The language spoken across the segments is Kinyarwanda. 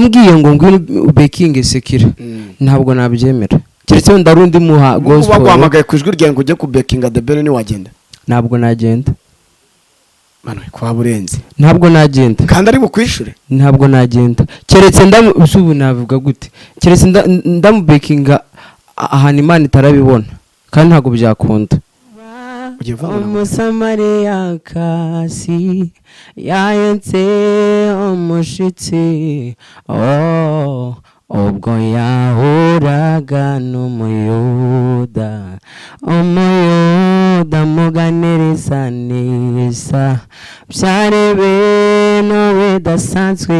umbwiye ngo ngwino bekinge sekira ntabwo nabyemera keretse wenda rundi muha gospel baguhamagaye ku ijwi ryanjye ujye ku bekinga The Ben ni wagenda ntabwo nagenda mano kwa burenze ntabwo nagenda kandi ari bukwishure ntabwo nagenda keretse ubu navuga gute keretse ndamubekinga ahantu Imana itarabibona kandi ntabwo byakunda umusamariyakazi yayenze umushitsi ubwo yahuraga n'umuyuda muganiriza neza byari ibintu bidasanzwe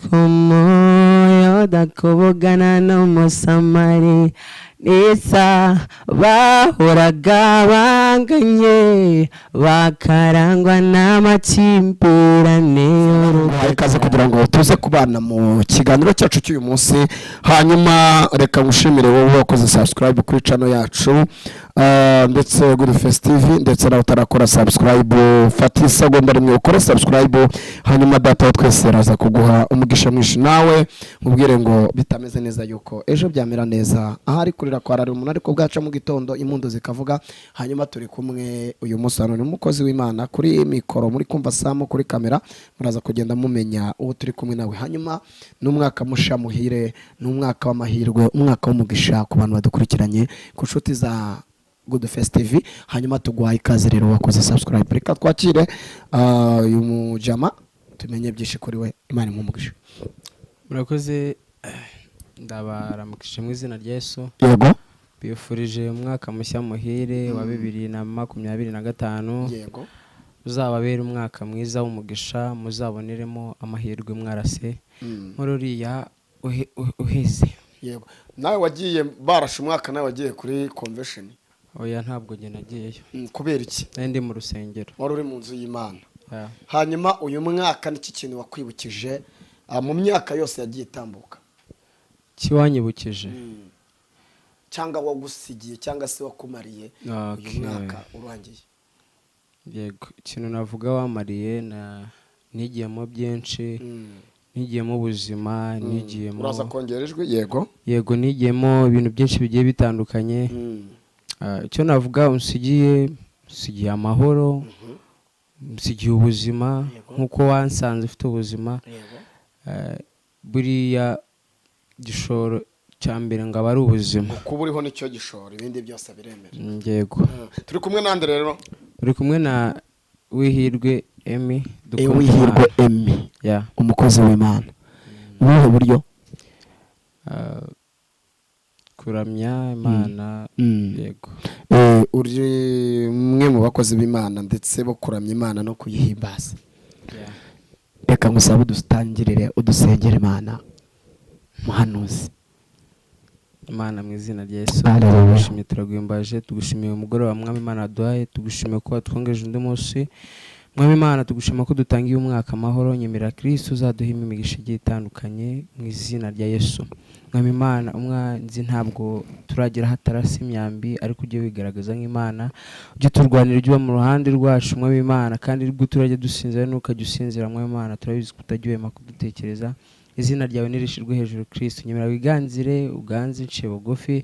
k'umuyuda kuvugana n'umusamari nisa bahoraga banganye bakarangwa n'amakimbirane ikaze kugira ngo tuze kubana mu kiganiro cyacu cy'uyu munsi hanyuma reka ngushimire wowe wakoze subscribe kuri channel yacu ndetse Good Face TV ndetse nawe utarakora subscribe fata isegonda rimwe ukore subscribe hanyuma data twese raza kuguha umugisha mwinshi nawe mubwire ngo bitameze neza yuko ejo byamera neza ahari kurira kwa rari umuntu ariko bwaca mu gitondo impundu zikavuga hanyuma turi kumwe uyu munsi hano n'umukozi w'Imana kuri mikoro muri kumva Sam kuri kamera muraza kugenda mumenya uwo turi kumwe nawe hanyuma n'umwaka musha muhire n'umwaka w'amahirwe umwaka w'umugisha ku bantu badukurikiranye ku nshuti za Good Face TV hanyuma tugwaye ikaze rero wakoze subscribe reka twakire uyu mujama tumenye byinshi kuri we Imana imumugisha murakoze ndabaramukije mu izina rya Yesu yego bifurije umwaka mushya muhire wa 2025 yego uzababera umwaka mwiza w'umugisha muzaboneremo amahirwe mwarase mururiya uheze yego nawe wagiye barashe umwaka nawe wagiye kuri convention oya ntabwo nge nagiyeyo kubera iki ndi mu rusengero wari uri mu nzu y'Imana hanyuma uyu mwaka n'iki kintu wakwibukije mu myaka yose yagiye itambuka kiwanyibukije cyangwa wagusigiye cyangwa se wakumariye uyu mwaka urangiye yego ikintu navuga wamariye nigiyemo byinshi nigiyemo ubuzima nigiyemo uraza kongerejwe yego nigiyemo ibintu byinshi bigiye bitandukanye icyo navuga unsigiye amahoro unsigiye ubuzima nkuko wansanze ufite ubuzima buriya gishoro cyambere ngo abari ubuzima kuba uriho nicyo gishoro ibindi byose biremera yego turi kumwe nande rero uri kumwe na Wihirwe Emmy Wihirwe Emmy umukozi w'Imana mu buryo kuramya Imana yego uri umwe mu bakozi b'Imana ndetse bo kuramya Imana no kuyihimbaza reka ngusabe udutangirire udusengera Imana muhanuzi Imana mu izina rya Yesu tugushimiye turagwimbaje tugushimiye umugoroba Mwami Imana aduhaye tugushimiye ko watwongeje undi munsi Mwami Imana tugushima ko dutangiye umwaka amahoro nyemera Kristo uzaduhima imigisha igiye itandukanye mu izina rya Yesu Mwami Imana umwanzi ntabwo turagira hatarasi imyambi ariko ujye wigaragaza nk'Imana ujye turwanira ujye mu ruhande rwacu Mwami Imana kandi ubwo turajya dusinzira n'ukajya usinzira Mwami Imana turabizi kutajyema kudutekereza izina ryawe nirishirwe hejuru Kristo nyemera wiganzire uganze nce bugufi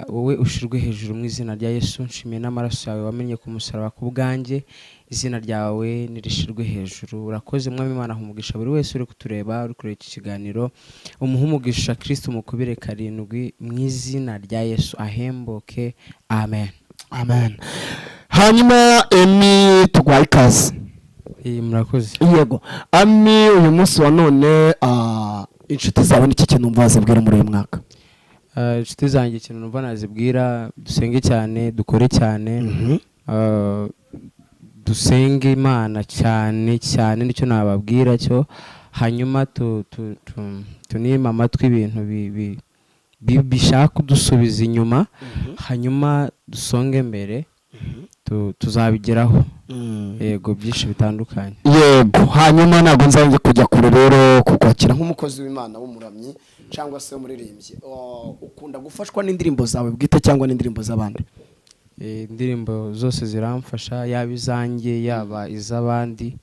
wowe ushirwe hejuru mu izina rya Yesu nshimiye n'amaraso yawe wamenye ku musaraba ku bwanjye izina ryawe nirishirwe hejuru urakoze Mwami Imana humugisha buri wese uri kutureba uri kureba iki kiganiro umuhumugisha Kristo mukubire karindwi mu izina rya Yesu ahemboke amen hanyuma Emmy tugwaye ikaze murakoze yego Emmy uyu munsi wa none inshuti zawe n'iki kintu umva bazibwira muri uyu mwaka inshuti zanjye ikintu numva nazibwira dusenge cyane dukore cyane dusenge Imana cyane nicyo nababwira cyo hanyuma tunima amatwi ibintu bishaka kudusubiza inyuma hanyuma dusonge mbere tuzabigeraho yego byinshi bitandukanye yego hanyuma ntabwo nzanze kujya kure rero kukwakira nk'umukozi w'Imana w'umuramyi cyangwa se umuririmbyi ukunda gufashwa n'indirimbo zawe bwite cyangwa n'indirimbo z'abandi indirimbo zose ziramfasha yaba izanjye yaba iz'abandi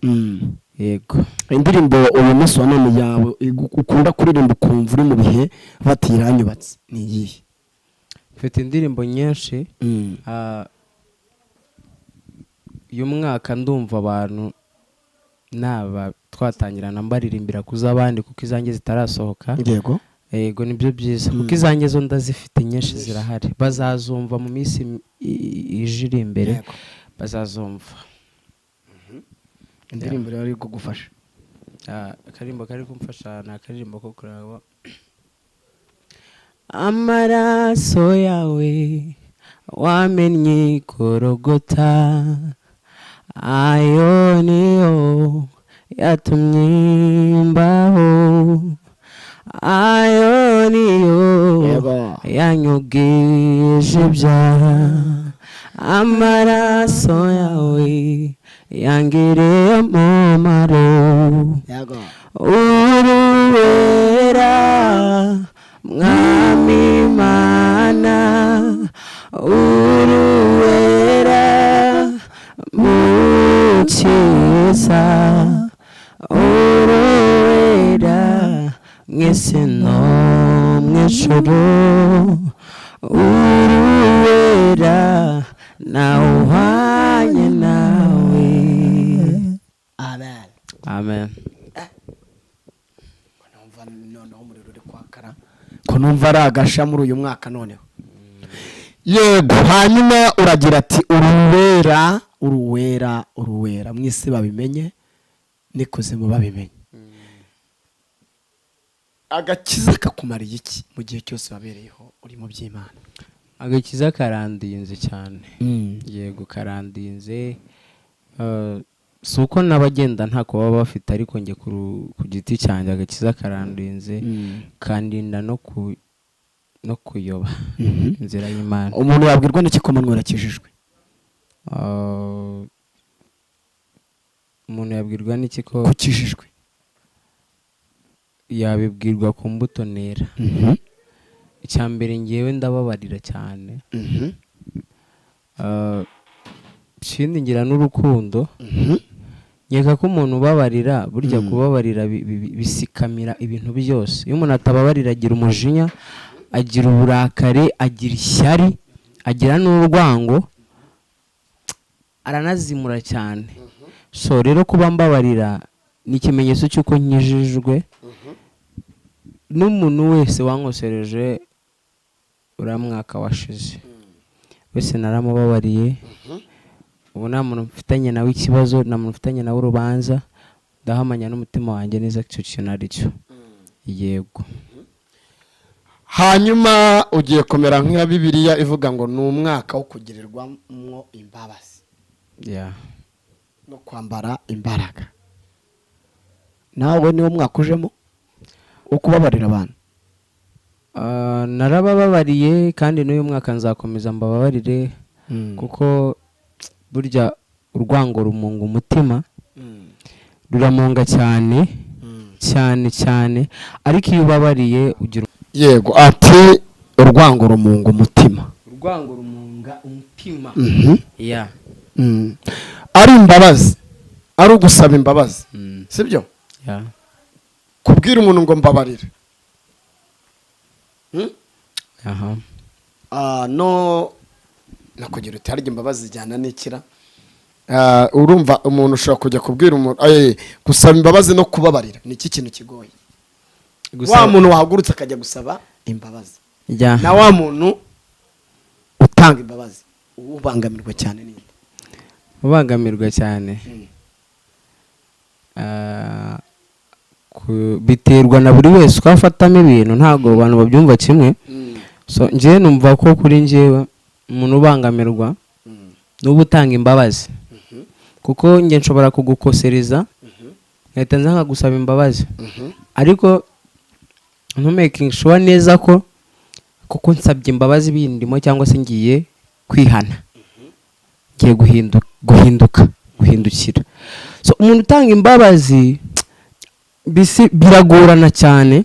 yego. indirimbo uyu munsi wa none yawe ukunda kuririmba ukumva uri mu bihe bati iranyubatse ni iyihe? mfite indirimbo nyinshi. uyu mwaka ndumva abantu naba twatangirana mbaririmbira kuz'abandi kuko izanjye zitarasohoka. Yego nibyo byiza kuko izanjye zo ndazifite nyinshi zirahari, bazazumva mu minsi ije iri imbere, bazazumva. indirimbo rero iri kugufasha? akarimbo kari kumfasha ni akaririmbo ko kuraba amaraso yawe wamennye Golgotha, ayo niyo yatumye mbaho, ayo niyo yanyogeje ibyaha, amaraso yawe yangiriye umumaro, uruwera mwami Imana, uruwera mukiza, uruwera mwese no mw'ijuru, uruwera nawe uhwanye nawe. Amen. noneho umuriro uri kwakara ko numva ari agasha muri uyu mwaka noneho. yego, hanyuma uragira ati uruwera uruwera uruwera, mwese babimenye n'ikuzimu babimenye. agakiza kakumariye iki mu gihe cyose wabereyeho uri mu by'Imana? agakiza karandinze cyane. yego karandinze. si uko n'abagenda ntako baba bafite, ariko njye ku giti cyanjye agakiza karandinze, kandinda no kuyoba inzira y'Imana. umuntu yabwirwa n'iki ko Manuel akijijwe? umuntu yabwirwa n'iki ko ukijijwe? yabibwirwa ku mbuto nera. icya mbere ngewe ndababarira cyane. ikindi ngira n'urukundo. nkeka ko umuntu ubabarira, burya kubabarira bisikamira ibintu byose. iyo umuntu atababarira agira umujinya, agira uburakari, agira ishyari, agira n'urwango, aranazimura cyane. so rero kuba mbabarira ni ikimenyetso cy'uko nkijijwe. n'umuntu wese wankosereje uriya mwaka washize wese naramubabariye. ubu nta muntu mfitanye nawe ikibazo, nta muntu mfitanye nawe urubanza, ndahamanya n'umutima wanjye neza icyo kintu ari cyo. yego. hanyuma ugiye komera nk'iya Bibiliya ivuga ngo ni umwaka wo kugirirwamo imbabazi no kwambara imbaraga. nawe niwo mwaka ujemo wo kubabarira abantu? narabababariye kandi n'uyu mwaka nzakomeza mbababarire, kuko burya urwango rumunga umutima, ruramunga cyane cyane cyane, ariko iyo ubabariye ugira. yego, ati urwango rumunga umutima. urwango rumunga umutima. ari imbabazi, ari ugusaba imbabazi, sibyo? kubwira umuntu ngo mbabarire. no nakugira uti harya imbabazi zijyana n'ikira. urumva umuntu ushobora kujya kubwira umuntu gusaba imbabazi no kubabarira ni iki kintu kigoye? wa muntu wahagurutse akajya gusaba imbabazi na wa muntu utanga imbabazi, ubangamirwa cyane n'indi? ubangamirwa cyane biterwa na buri wese uko afatamo ibintu, ntabwo abantu babyumva kimwe. so njyewe numva ko kuri njyewe umuntu ubangamirwa n'uba utanga imbabazi, kuko njye nshobora kugukosereza nkahita nza nkagusaba imbabazi, ariko ntumaking sure neza ko kuko nsabye imbabazi bindimo cyangwa se ngiye kwihana, ngiye guhindukira. so umuntu utanga imbabazi biragorana cyane,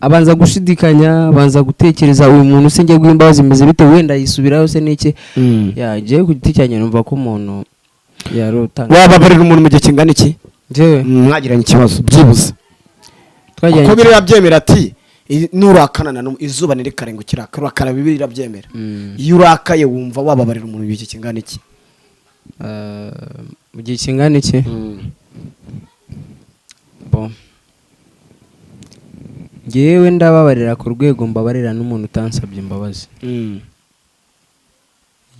abanza gushidikanya, abanza gutekereza uyu muntu se ngiye guha imbabazi imeze bite, wenda yisubirayo se n'iki. ngiye ku giti cyanjye numva ko umuntu yarutanga. wababarira umuntu mu gihe kingana iki? njyewe mwagiranye ikibazo byibuze kuko biriya byemera ati nurakana na izuba nirikarengukira urakara bibiri irabyemera iyo urakaye wumva wababarira umuntu igihe kingana iki mu gihe kingana iki bon njyewe ndababarira ku rwego mbabarira n'umuntu utansabye imbabazi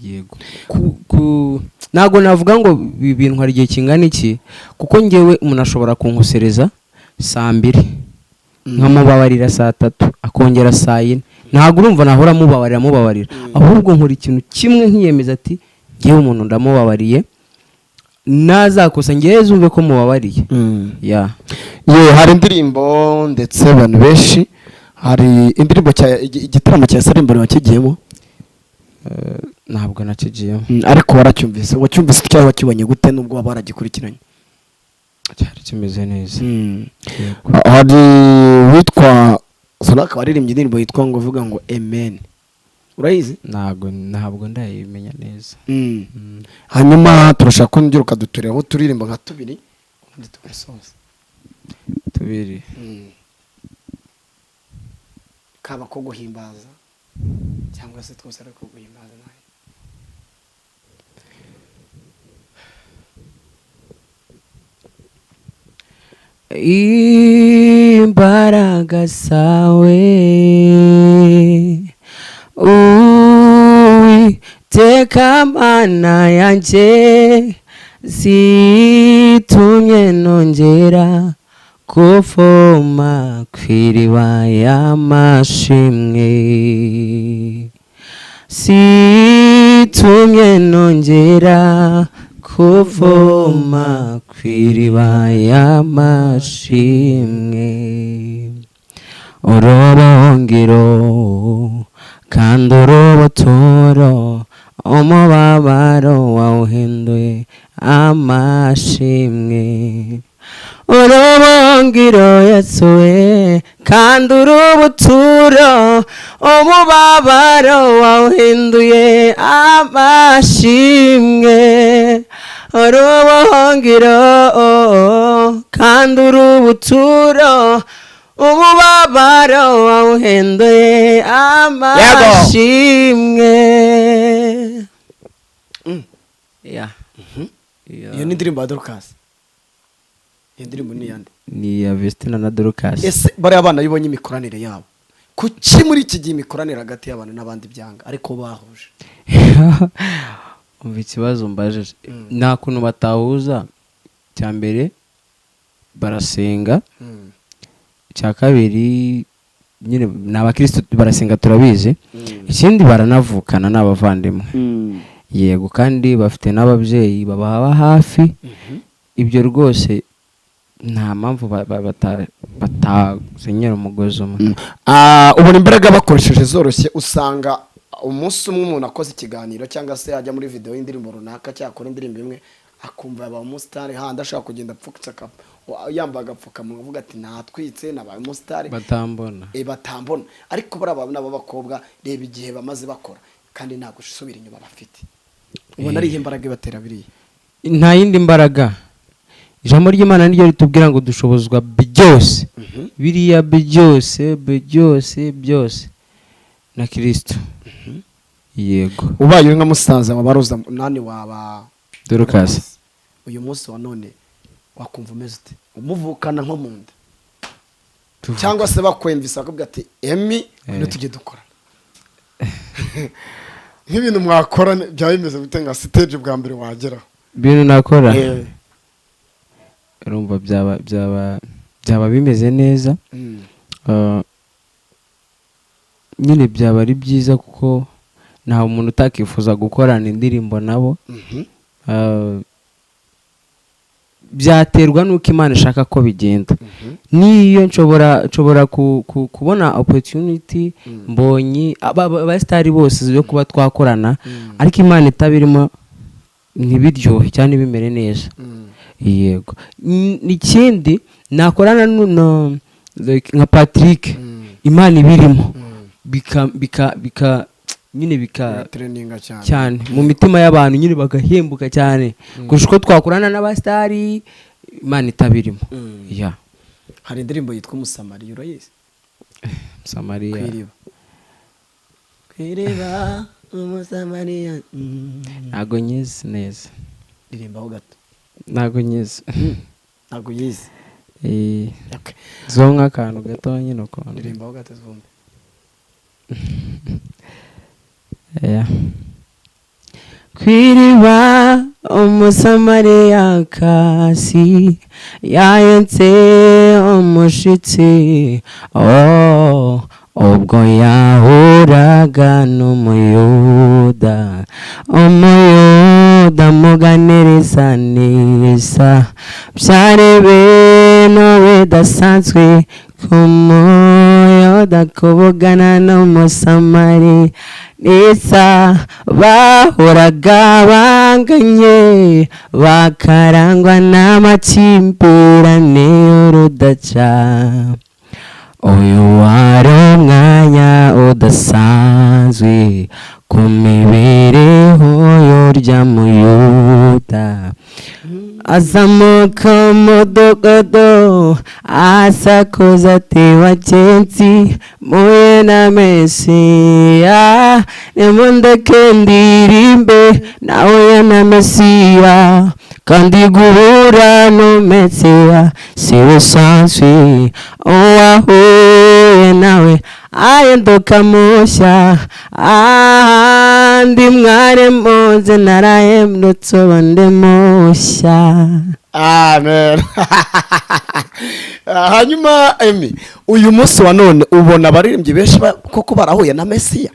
yego ntabwo navuga ngo ibintu hari igihe kingana iki kuko njyewe umuntu ashobora kunkosereza saa 2 nkamubabarira saa 3 akongera saa 4 ntabwo urumva nahora mubabarira ahubwo nkora ikintu kimwe nkiyemeza ati njyewe umuntu ndamubabariye nazakosa njyewe zumve ko mubabariye hari indirimbo ndetse abantu benshi hari indirimbo igitaramo cya Sarimbo wakigiyemo ntabwo nakigiyemo ariko waracyumvise wacyumvise cyangwa wakibonye gute nubwo waba waragikurikiranye cyari kimeze neza hari witwa Sonaka waririmbye indirimbo yitwa ngo vuga ngo amen urayizi ntabwo ndayimenya neza hanyuma turashaka ko ngira ukadutureho turirimbo nka 2 ubundi tugasoza 2 kaba ko guhimbaza cyangwa se twose ariko guhimbaza nawe imbaraga zawe teka mana yanjye zitumye nongera kuvoma kw'iriba y'amashimwe zitumye nongera kuvoma kw'iriba y'amashimwe urubongero kandi urubuturo umubabaro wawuhinduye amashimwe urubongero Yesuwe kandi urubuturo umubabaro wawuhinduye amashimwe urubongero kandi urubuturo umubabaro wawuhinduye amashimwe iyo ni indirimbo ya Dorcas iyo ndirimbo ni yande ni ya Vestina na Dorcas ese bari abana bibonye imikoranire yabo kuki muri iki gihe imikoranire hagati y'abantu n'abandi byanga ariko bahuje umva ikibazo mbajije nta kuntu batahuza cya mbere barasenga cya kabiri nyine n'abakristo barasenga turabizi ikindi baranavukana n'abavandimwe yego kandi bafite n'ababyeyi bababa hafi ibyo rwose nta mpamvu batasenyera umugozi umwe ubona imbaraga bakoresheje zoroshye usanga umunsi umwe umuntu akoze ikiganiro cyangwa se ajya muri video y'indirimbo runaka cyakora indirimbo imwe akumva yabaye umusitari handi ashaka kugenda apfukitse yambaye agapfukamunwa avuga ati natwitse nabaye umusitari batambona ariko bari abantu n'abakobwa reba igihe bamaze bakora kandi nta gusubira inyuma bafite ubona ari imbaraga ibatera biriya nta yindi mbaraga ijambo ry'Imana niryo ritubwira ngo dushobozwa byose biriya byose na Kristo yego ubaye uri nka musaza wabaroza nani waba Dorcas uyu munsi wa none wakumva umeze ute umuvukana nko mu nda cyangwa se bakwemvisa bakubwira ati emi no tujye dukora nk'ibintu mwakora byaba bimeze gute nka stage bwa mbere wageraho ibintu nakora urumva byaba bimeze neza nyine byaba ari byiza kuko nta umuntu utakifuza gukorana indirimbo nabo byaterwa nuko Imana ishaka ko bigenda niyo nshobora kubona opportunity mbonye abasitari bose yo kuba twakorana ariko Imana itabirimo ntibiryohe cyane bimere neza yego ikindi nakorana nka Patrick Imana ibirimo bika nyine bika cyane mu mitima y'abantu nyine bagahembuka cyane kurusha uko twakorana n'abastari imana itabirimo. Ya hari indirimbo yitwa umusamariya urayizi? Samariya kwiriba umusamariya ntago nyizi neza, ririmbaho gato. ntago nyizi. Ntago uyizi? Okay. Zo nk'akantu gato nyine uko ririmbaho gato zvumbi. kwiriba umusamariyakazi yayenze umushitsi ubwo yahuraga n'umuyuda, umuyuda amuganiriza neza, byari ibintu bidasanzwe ku muyuda kuvugana n'umusamari neza, bahoraga banganye bakarangwa n'amakimbirane y'urudaca. Uyu wari umwanya udasanzwe ku mibereho y'urya muyuda, azamuka umudugudu asakuza ati bagenzi muye na Mesiya, nimundeke ndirimbe nahuye na Mesiya, kandi guhura n'Umesiya si bisanzwe, uwahuye nawe ahinduka mushya, ahandi mwari muzi narahindutse ubu ndi mushya. Amen. Hanyuma Emi, uyu munsi wa none ubona abaririmbyi benshi koko barahuye na Mesiya?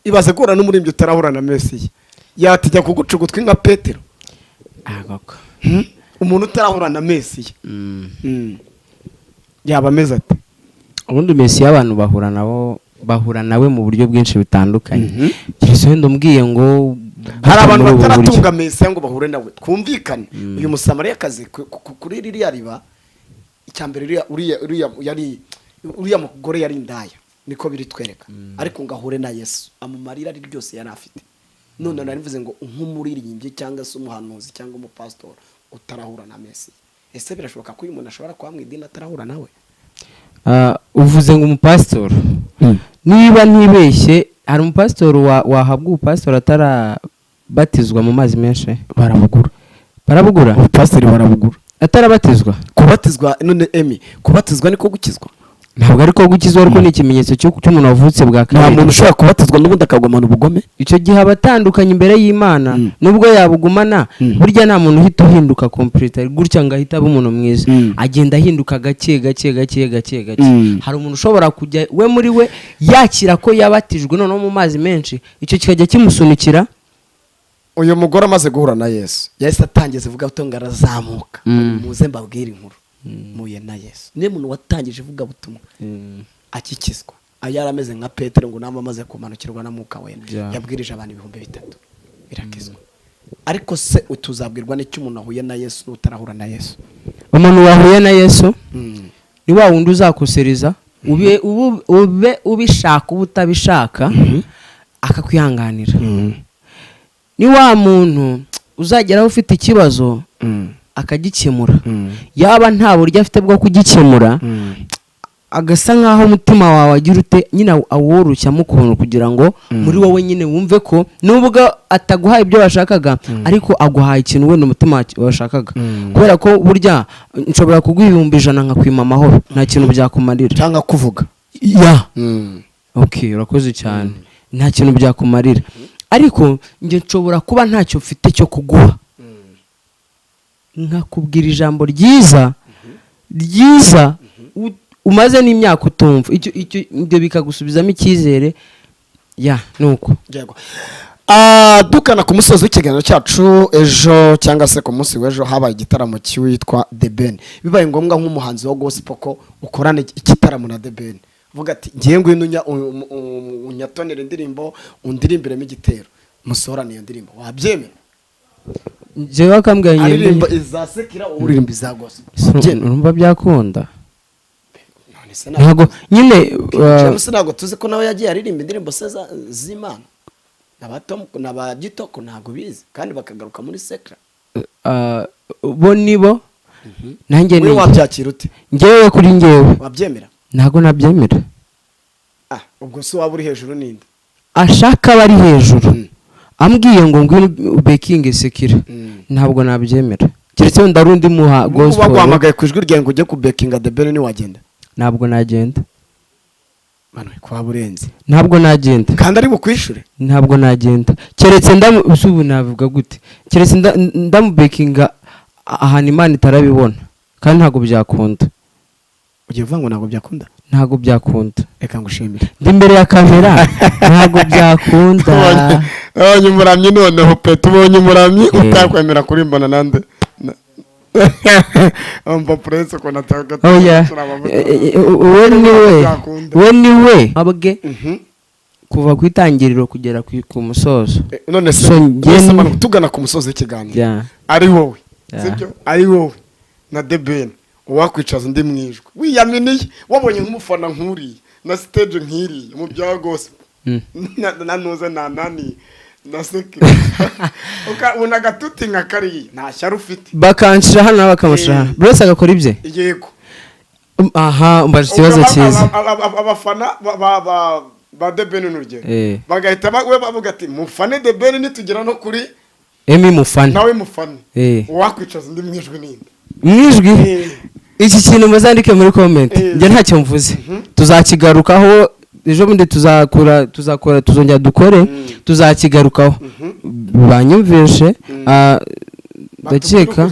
Ibaze guhura n'umuririmbyi utarahura na Mesiya yatijya kuguca ugutwi nka Petero? Koko umuntu utarahura na Mesiya yaba ameze ate? ubundi Mesiya abantu bahura nawe mu buryo bwinshi butandukanye. Kristo wenda umbwiye ngo hari abantu bataratunga Mesiya ngo bahure nawe twumvikane. Uyu musamariyakazi kuri ririya riba icyambere uriya mugore yari indaya, niko biri twereka, ariko ngahure na Yesu amumarira ari byose yari afite. None narivuze ngo nk'umuririmbyi cyangwa se umuhanuzi cyangwa umupastor utarahura na Mesiya, ese birashoboka ko uyu muntu ashobora kuba mu idini atarahura nawe? Uvuze ngo umupastor, niba ntibeshye hari umupastor wahabwa ubupastor atarabatizwa mu mazi menshi? Barabugura umupastor barabugura atarabatizwa. Kubatizwa none Emi, kubatizwa niko gukizwa? Ntabwo ariko gukizwa, ariko ni ikimenyetso cy'umuntu wavutse bwa kabiri. Nta muntu ushobora kubatizwa n'ubundi akagumana ubugome. Icyo gihe abatandukanye imbere y'Imana, nubwo yabugumana burya nta muntu uhita uhinduka complete gutya ngo ahita aba umuntu mwiza. Agenda ahinduka gake. Hari umuntu ushobora kujya we muri we yakira ko yabatijwe noneho mu mazi menshi, icyo kikajya kimusunikira. Uyu mugore amaze guhura na Yesu yahise atangiza ivuga butumwa, arazamuka muze mbabwire inkuru muye na Yesu. Niwe muntu watangije ivuga butumwa akikizwa, ayarameze nka Petero ngo namba amaze kumanukirwa na Mwuka Wera yabwirije abantu 3,000 birakizwa. Ariko se utuzabwirwa n'icyo umuntu ahuye na Yesu n'utarahura na Yesu? Umuntu wahuye na Yesu ni wa wundi uzakusereza, ube ubishaka ubutabishaka akakwihanganira. Ni wa muntu uzageraho ufite ikibazo akagikemura, yaba nta buryo afite bwo kugikemura, agasa nkaho umutima wawe agira ute nyine awurushya mukuntu kugira ngo muri wowe nyine wumve ko nubwo ataguhaye ibyo washakaga ariko aguhaye ikintu wenda umutima washakaga. Kubera ko burya nshobora kuguha 100 nkakwima amahoro, nta kintu byakumarira cyangwa kuvuga okay urakoze cyane, nta kintu byakumarira. Ariko nje nshobora kuba ntacyo mfite cyo kuguha, nkakubwira ijambo ryiza umaze n'imyaka utumva, icyo bikagusubizamo icyizere. Nuko dukana ku musozi w'ikiganiro cyacu ejo cyangwa se ku munsi w'ejo habaye igitaramo cyitwa The Ben. Bibaye ngombwa nk'umuhanzi wa gospel ko ukorana igitaramo na The Ben, vuga ati ngiye ngwino unyatonera indirimbo undirimbiremo igitero, musorane iyo ndirimbo, wabyemera? Jewe akambwiye aririmba izasekira uririmba za gospel, urumva byakunda? Ntago nyine James ntago tuzi ko nawe yagiye aririmba indirimbo se z'Imana n'abagitoko, ntago bizi kandi bakagaruka muri sekra. Bo nibo nanjye we wabyakira ute ngewe kuri ngewe wabyemera ntabwo nabyemera ubwo se waba uri hejuru ninde ashaka aba ari hejuru ambwiye ngo ngwino bekinge sekira ntabwo nabyemera keretse wenda ari undi muha gospel waguhamagaye ku ijwi ryawe ngo ujye ku bekinga The Ben wagenda ntabwo nagenda mano kwa burenze ntabwo nagenda kandi ari bukwishure ntabwo nagenda keretse ubu navuga gute keretse ndamubekinga ahantu Imana itarabibona kandi ntabwo byakunda ugiye uvuga ngo ntabwo byakunda ntabwo byakunda reka ngushimire ndi imbere ya kamera ntabwo byakunda abonye umuramyi noneho pe tubonye umuramyi utakwemera kuri mbona nande prince ko nataka we niwe abwe kuva ku itangiriro kugera ku musozo none se tugana ku musozo w'ikiganiro ari wowe sibyo ari wowe na The Ben wakwicaza undi mwijwe wiyaminiye wabonye nk'umufana nk'uriye na stage nk'iriye mu bya gospel na noza na nani na sekira una gatuti nka kariye nta shyari ufite bakanshira hano bakamushira bose agakora ibye yego aha mbaje ikibazo cyiza abafana ba The Ben n'urugero bagahita bavuga ati mufane The Ben nitugera no kuri Emi mufana nawe mufana wakwicaza undi mwijwe ninde mwijwi iki kintu muzandike muri comment nge ntacyo mvuze tuzakigarukaho ejo bundi tuzakora tuzongera dukore tuzakigarukaho banyumvishe ndakeka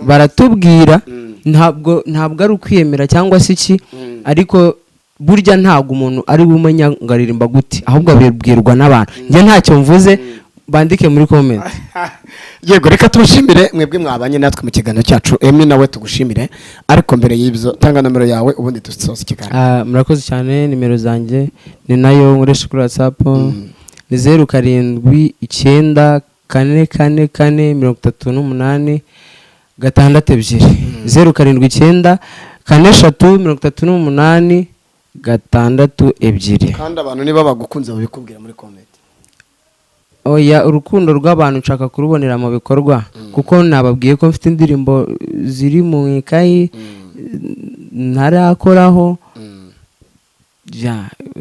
baratubwira ntabwo ari ukwiyemera cyangwa se iki ariko burya ntabwo umuntu ari bumenya ngo aririmba gute ahubwo abibwirwa n'abantu nge ntacyo mvuze bandike muri comment yego reka tumushimire mwebwe mwabanye natwe mu kiganiro cyacu Emi nawe tugushimire ariko mbere y'ibyo tanga nomero yawe ubundi dusoza ikiganiro murakoze cyane nimero zanjye ni nayo nkoresha kuri WhatsApp ni 079444 38 079443 38 kandi abantu niba bagukunze babikubwira muri comment oya urukundo rw'abantu nshaka kurubonera mu bikorwa kuko nababwiye ko mfite indirimbo ziri mu ikayi ntarakoraho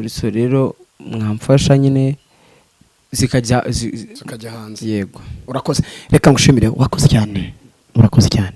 so rero mwamfasha nyine zikajya hanze yego urakoze reka ngushimire wakoze cyane murakoze cyane